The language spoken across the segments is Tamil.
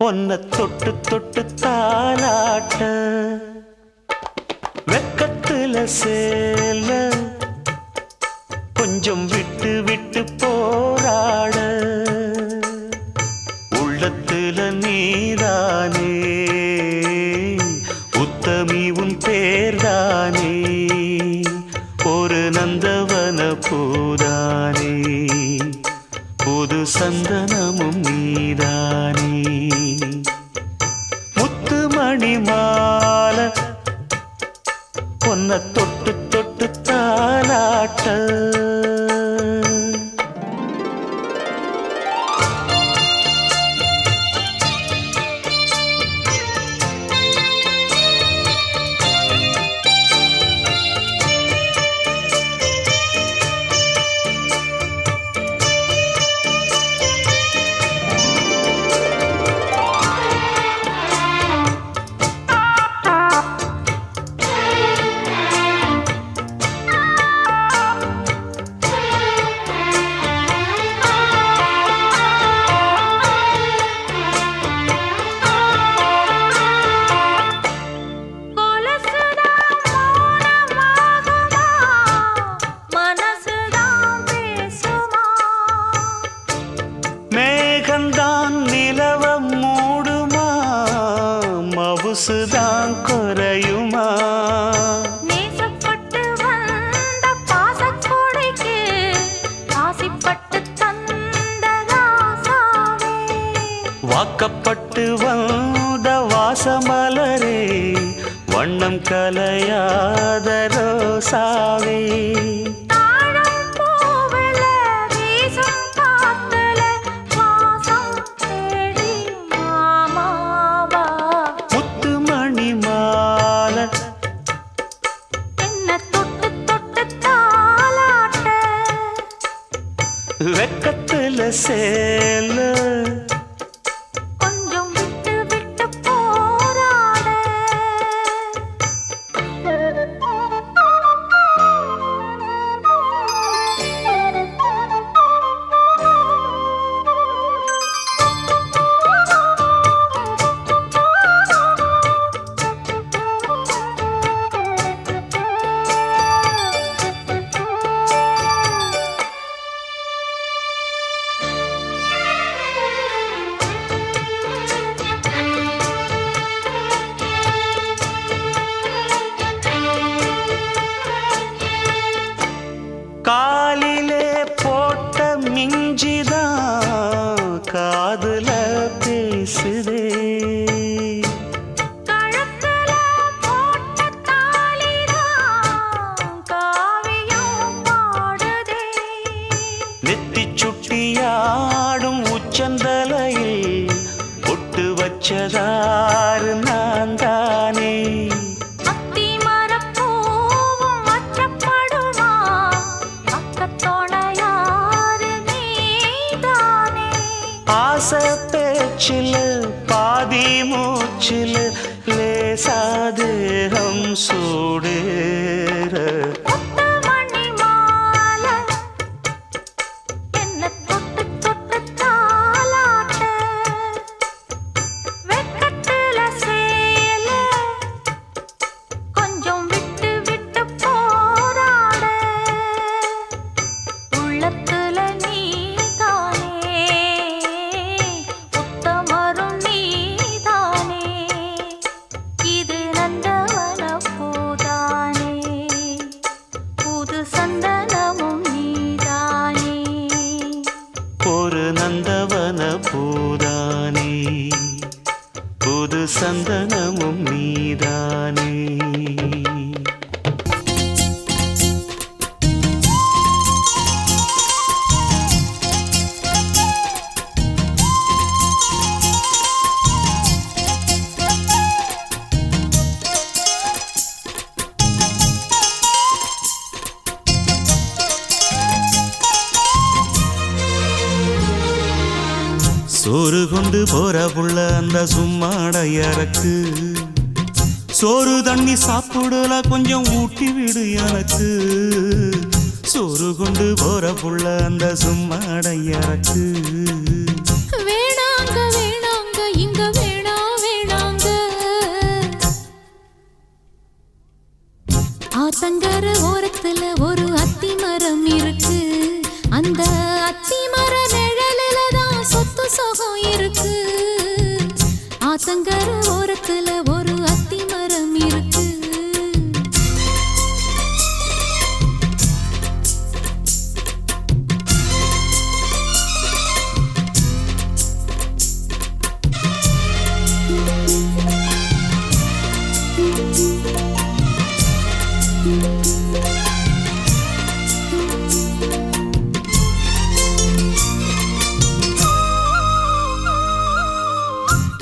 ஒன்ன தொட்டு தொட்டு தாலாட்ட வெக்கத்துல சேல கொஞ்சம் விட்டு விட்டு போராட உள்ளத்துல நீதானே உத்தமி உன் பேர்தானே ஒரு நந்தவன பூதானே புது சந்தனமும் நீதானே முத்துமணி மாலை பொன்ன தொட்டு தொட்டு தாலாட்ட மேகந்தான் நிலவம் மூடுமா மவுசுதான் குறையுமா நேசப்பட்டு வந்த பாசக்கொடைக்கு ஆசைப்பட்டு தந்த ராசாவே வாக்கப்பட்டு வந்த வாசமலரே வண்ணம் கலையாத ரோசாவே வெக்கத்துல சேல கொஞ்சம் விட்டு விட்டு போராட காலிலே போட்ட மிஞ்சிதான் காதுல பேசுதே கழுத்துல போட்ட தாலிதான் காவியம் பாடுதே நெத்தி சுட்டியாடும் உச்சந்தலையில் ஒட்டு வச்சதாறு நான் தானே ஆசை பேச்சில் பாதி மூச்சில் லேசாதேகம் சூடேற ஒரு நந்தவன பூதானே புது சந்தனமும் நீதானே சோறு கொண்டு போற புள்ள அந்த சும்மாடையறக்கு சோறு தண்ணி சாப்பிடல கொஞ்சம் ஊட்டி விடு எனக்கு சோறு கொண்டு போற புள்ள அந்த சும்மாடையறக்கு வேணாங்க வேணாங்க இங்க அத்திமர நிழலில தான் சொத்து சுகம் இருக்கு. ஆத்தங்கர ஓரத்துல ஒரு அத்திமரம் இருக்கு.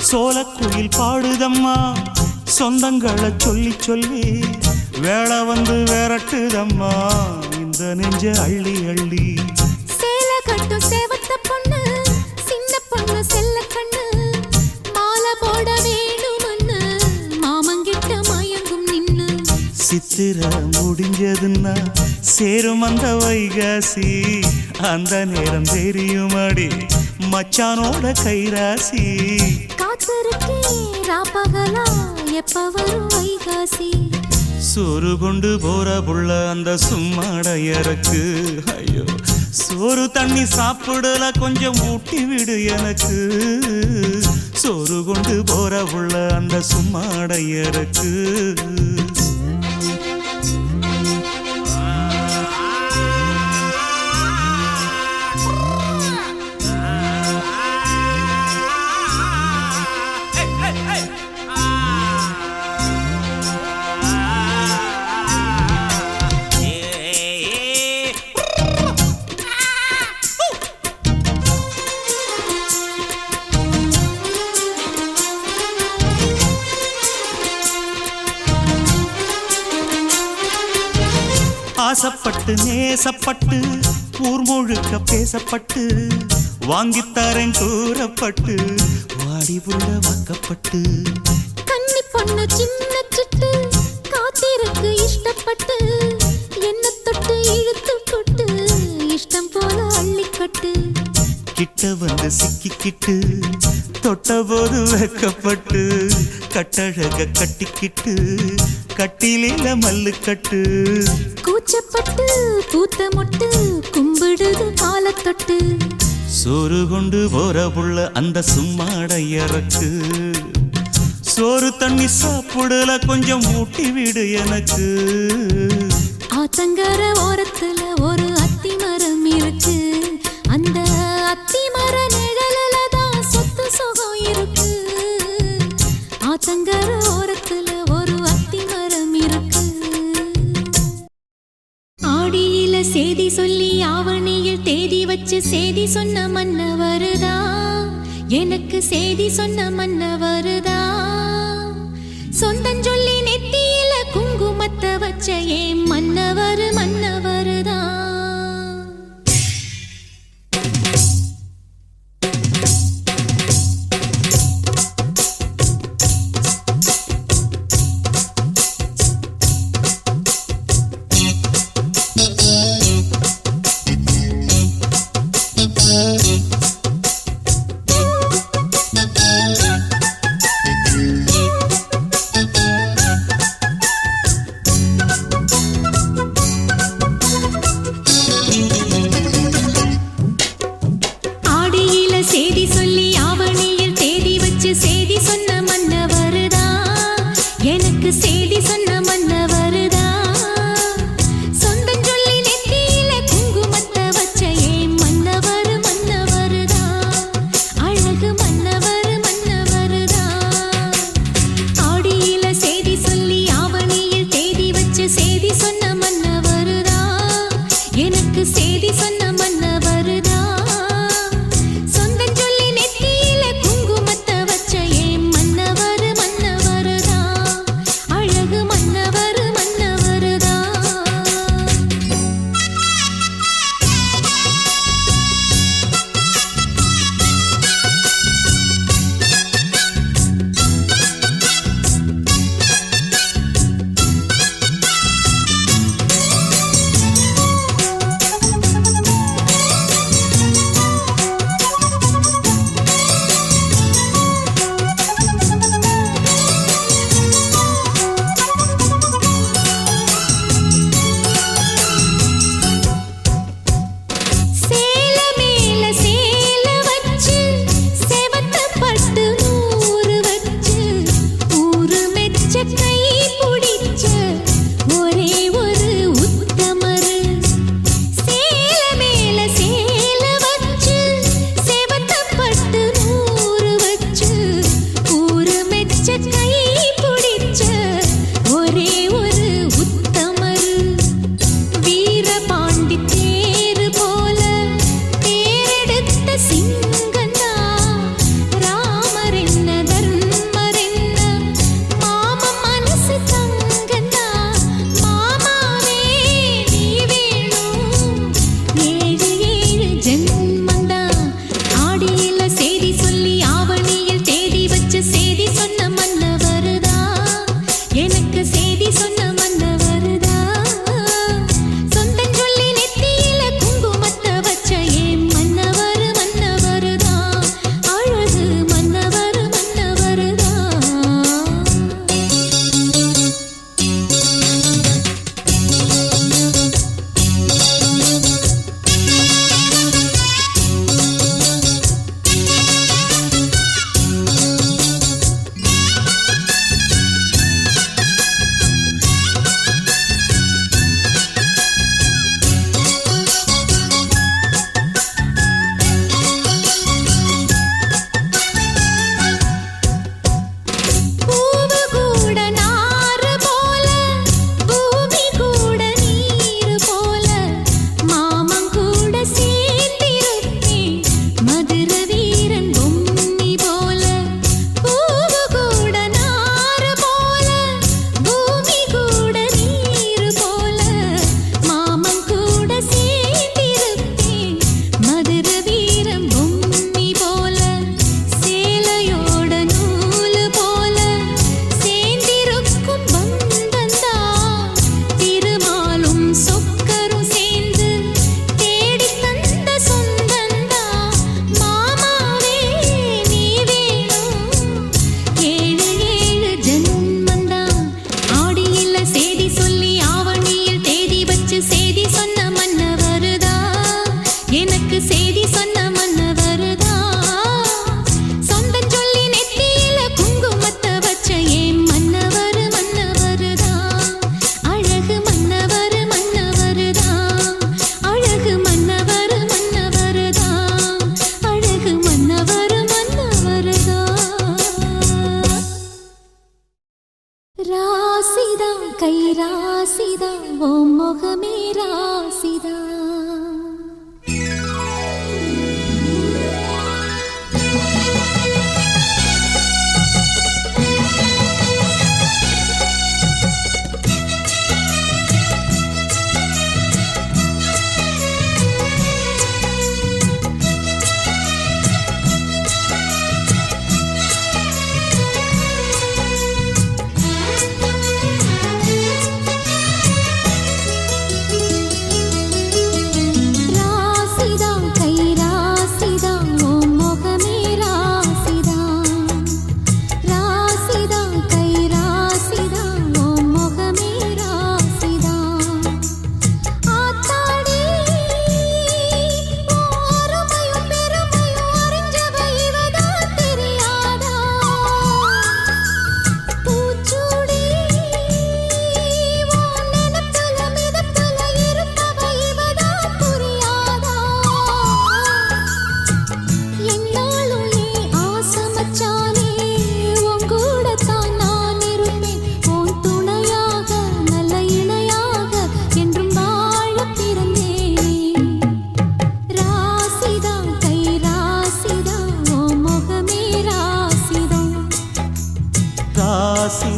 சோலக்குயில் பாடுதம்மா சொந்தங்களை சொல்லி சொல்லி வேளை வந்து விரட்டுதம்மா இந்த நெஞ்ச அள்ளி அள்ளி. சேல கட்டும் சேவத்த பொண்ணு சின்ன பொண்ணு செல்ல கண்ணு மாலை போட வேணுமன்னு மாமங்கிட்ட மயங்கும் நின்னு. சித்திர முடிஞ்சதுன்னா சேரும் அந்த வைகாசி அந்த நேரம் தெரியுமாடி மச்சானோட கைராசி. காத்திருக்கே ராப்பகலா எப்ப வரும் வைகாசி. சோறு கொண்டு போற புள்ள அந்த சும்மாடையறக்கு. ஐயோ சோறு தண்ணி சாப்பிடல கொஞ்சம் ஊட்டி விடு எனக்கு. சோறு கொண்டு போற புள்ள அந்த சும்மாடையறக்கு. ஆசப்பட்டு நேசப்பட்டு ஊர் முழுக்க பேசப்பட்டு வாங்கித்தாரன் கூறப்பட்டு வாடி புள்ள வாக்கப்பட்டு. கன்னி பொண்ணு சின்ன சிட்டு காத்திருக்கு இஷ்டப்பட்டு என்ன தொட்டு இழுத்து கொட்டு இஷ்டம் போல அள்ளிக்கட்டு. கிட்ட வந்து சிக்கிக்கிட்டு தொட்ட போது வெக்கப்பட்டு கட்டழக கட்டிக்கிட்டு கட்டிலில மல்லு கட்டு. கூச்சப்பட்டு பூத்த மொட்டு கும்பிடுது காலத்தொட்டு. சோறு கொண்டு போற புள்ள அந்த சும்மாடையறக்கு. சோறு தண்ணி சாப்பிடல கொஞ்சம் ஊட்டி விடு எனக்கு. ஆத்தங்கர ஓரத்துல ஒரு அத்திமரம் இருக்கு. அந்த அத்திமர நிழலில தான் சொத்து சுகம் இருக்கு. ஆத்தங்கர ஓரத்துல ஒரு அத்திமரம் இருக்கு. ஆடியில சேதி சொல்லி ஆவணியில் தேதி வச்சு சேதி சொன்ன மன்னவருதா. எனக்கு சேதி சொன்ன மன்னவருதா. சொந்தஞ்சொல்லி நெத்தியில குங்குமத்தை வச்ச ஏன் மன்னவர் மன்னவருதா.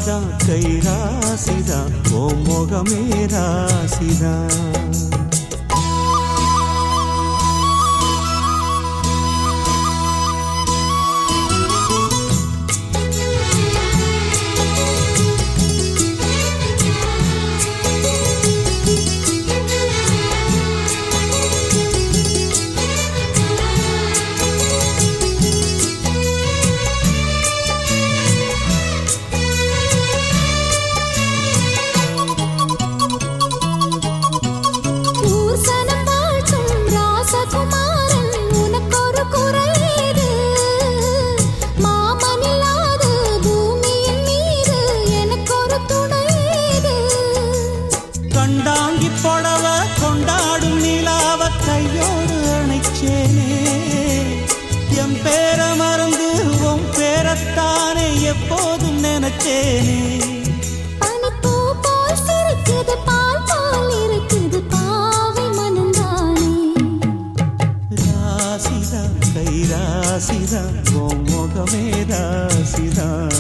ராசிதான் கை ராசிதான் ஓ முகமே ராசிதான் கண்டாங்கி புடவ கொண்டாடும் நிலாவ கையோடு அணைச்சேனே என் பேர மறந்து உன் பேரத்தானே எப்போதும் நினைச்சேனே பனிப்பூ போல் சிரிக்குது பால் போல் இருக்குது பாவை மனந்தானே ராசிதான் கை ராசிதான் உன் முகமே ராசிதான்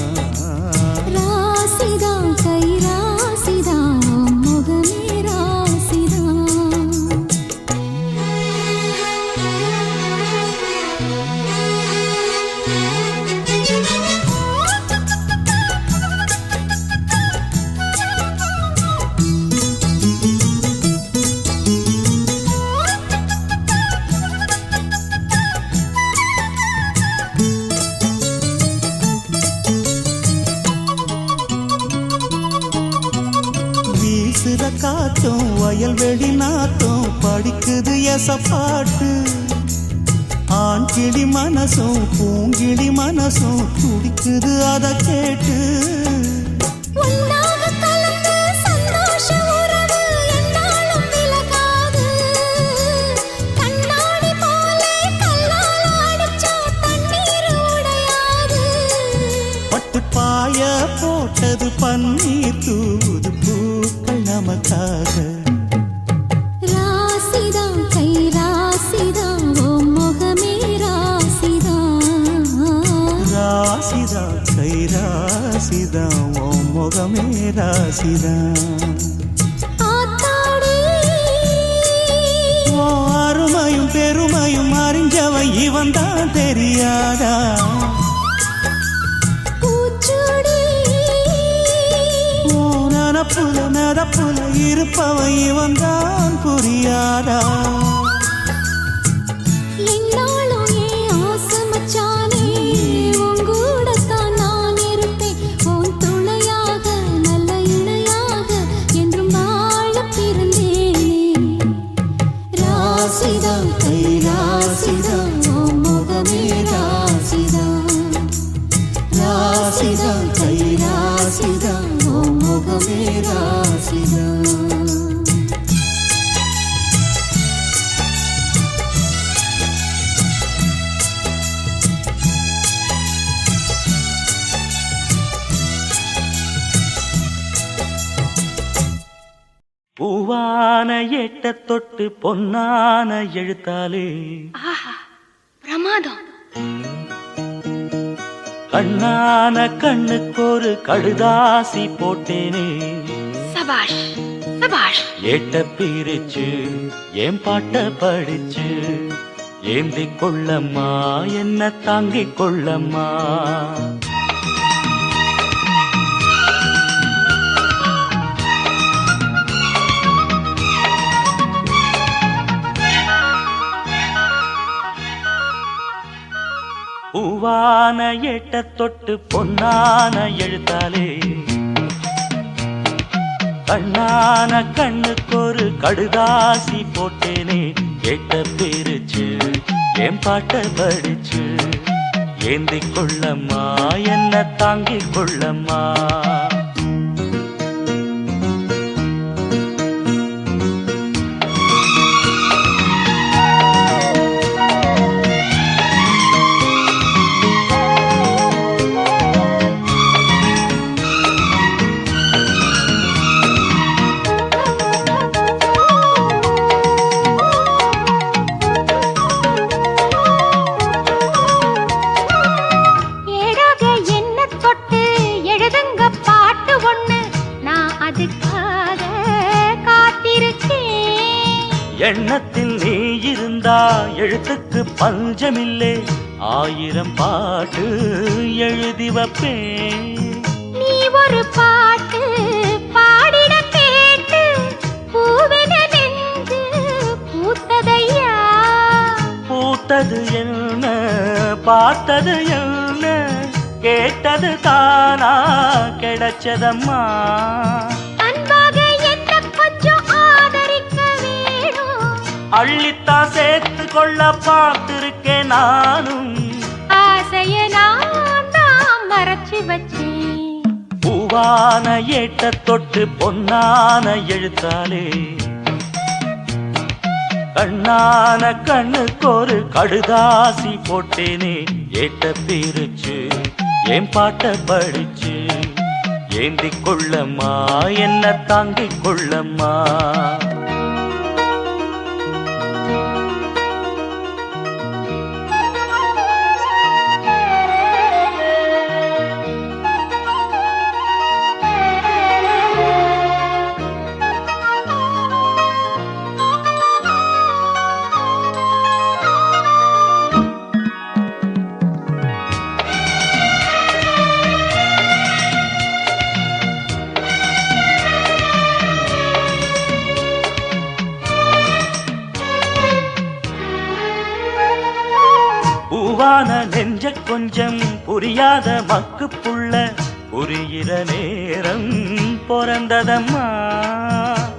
ராசிதான் கை ராசிதான் முகமே ராசிதான் வீசுற காத்தும் வயல்வெளி நாத்தும் படிக்குது எசப்பாட்டு ஆண் கிளி மனசும் பூங்கிளி மனசும் துடிக்குது அத கேட்டு உன்னாக கலந்து சந்தோஷ உறவு என்னாலும் விலகாது கண்ணாடி போலே கல்லால் அடிச்சா தண்ணீர் உடையாது பட்டு பாய போட்டது பன்னீர் தூது பூக்கள் நமக்காக ராசிதான் கை ராசிதான் ஓ முகமே ராசிதான் ராசிதான் கை ராசிதான் ஓ முகமே ராசிதான் ஆத்தாடி ஓ அருமையும் பெருமையும் அறிஞ்சவன் இவன் தான் தெரியாதா பூச்சூடி ஓ நனப்புல நடப்புல இருப்பவன் இவன் தான் புரியாதா என்னாலும் ஏன் ஆசை மச்சானே உன் கூடத்தான் நான் இருப்பேன் உன் துணையாக நல்ல இணையாக என்றும் வாழ பிறந்தேனே ராசிதான் கை ராசிதான் ஓ முகமே ராசிதான் ராசிதான் கை ராசிதான் ஓ முகமே ராசிதான் பூவான எட்ட தொட்டு பொன்னான எழுத்தாலே ஆஹா பிரமாதம். கண்ணான கண்ணுக்கொரு கடுதாசி போட்டேனே சபாஷ் சபாஷ். ஏட்ட பிரிச்சு என் பாட்ட படிச்சு ஏந்திக் கொள்ளம்மா என்ன தாங்கிக் கொள்ளம்மா பூவான எட்ட தொட்டு பொன்னான எழுத்தாலே கண்ணான கண்ணுக்கொரு கடுதாசி போட்டேனே கேட்ட பிரிச்சு என் பாட்ட படிச்சு ஏந்திக் கொள்ளம்மா என்ன தாங்கிக் கொள்ளம்மா ஏடாக என்ன தொட்டு எழுதுங்க பாட்டு. எழுத்துக்கு பஞ்சமில்லே 1000 பாட்டு எழுதி வைப்பேன். நீ ஒரு பாட்டு பாடிட கேட்டு பூவென நெஞ்சு பூத்ததையா. பூத்தது என்ன பார்த்தது என்ன கேட்டது தானா கிடைச்சதம்மா. அன்பாக என்ன கொஞ்சம் ஆதரிக்க வேணும். அள்ளித்தான் சேர்த்து கொள்ள பார்த்திருக்கேன் நானும். ஆசைய நான் தான் மறைச்சு வச்சேன். பூவான ஏட்ட தொட்டு பொன்னான எழுத்தாலே கண்ணான கண்ணுக்கு ஒரு கடுதாசி போட்டேனே. ஏட்ட பிரிச்சு என் பாட்ட படிச்சு ஏந்திக் கொள்ளம்மா என்ன தாங்கிக் கொள்ளம்மா. பூவான நெஞ்ச கொஞ்சம் புரியாத மக்கு புள்ள புரிகிற நேரம் பிறந்ததம்மா.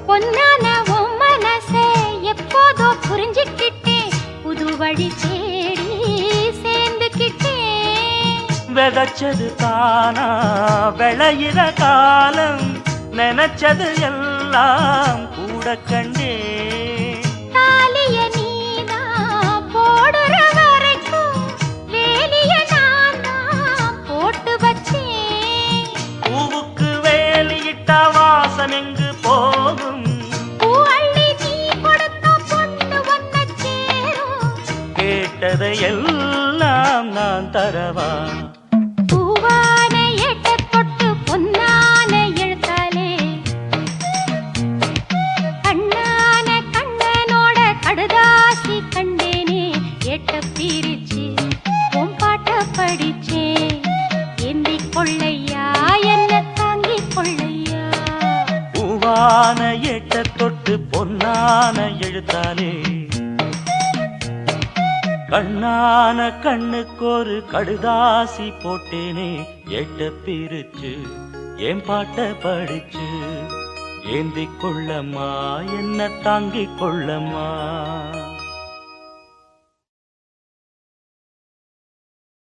பொன்னான உன் மனசே எப்போதோ புரிஞ்சுக்கிட்டேன். புது வழி தேடி சேர்ந்துக்கிட்டேன். விதைச்சது தானா விளையிற காலம் நினைச்சது எல்லாம் கூட கண்டே. தாலிய நீதான் போடுற வரைக்கும் வேலிய நான் தான் போட்டு வச்சேன். பூவுக்கு வேலியிட்டா வாசம் எங்கு போகும். பூ அள்ளி நீ கொடுத்த பொண்ணு ஒன்ன சேரும். கேட்டதை எல்லாம் நான் தரவா. பூவான ஏட்ட தொட்டு பொன்னான எழுத்தாலே கண்ணான கண்ணனோட கடுதாசி கண்டேனே. ஏட்ட பிரிச்சு உன் பாட்ட படிச்சேன். ஏந்திக் கொள்ளையா என்ன தாங்கிக் கொள்ளையா. பூவான ஏட்ட தொட்டு பொன்னான எழுத்தாலே கண்ணான கண்ணுக்கு ஒரு கடுதாசி போட்டேனே. ஏட்ட பிரிச்சு என் பாட்ட படிச்சு ஏந்திக் கொள்ளம்மா என்ன தாங்கிக் கொள்ளம்மா.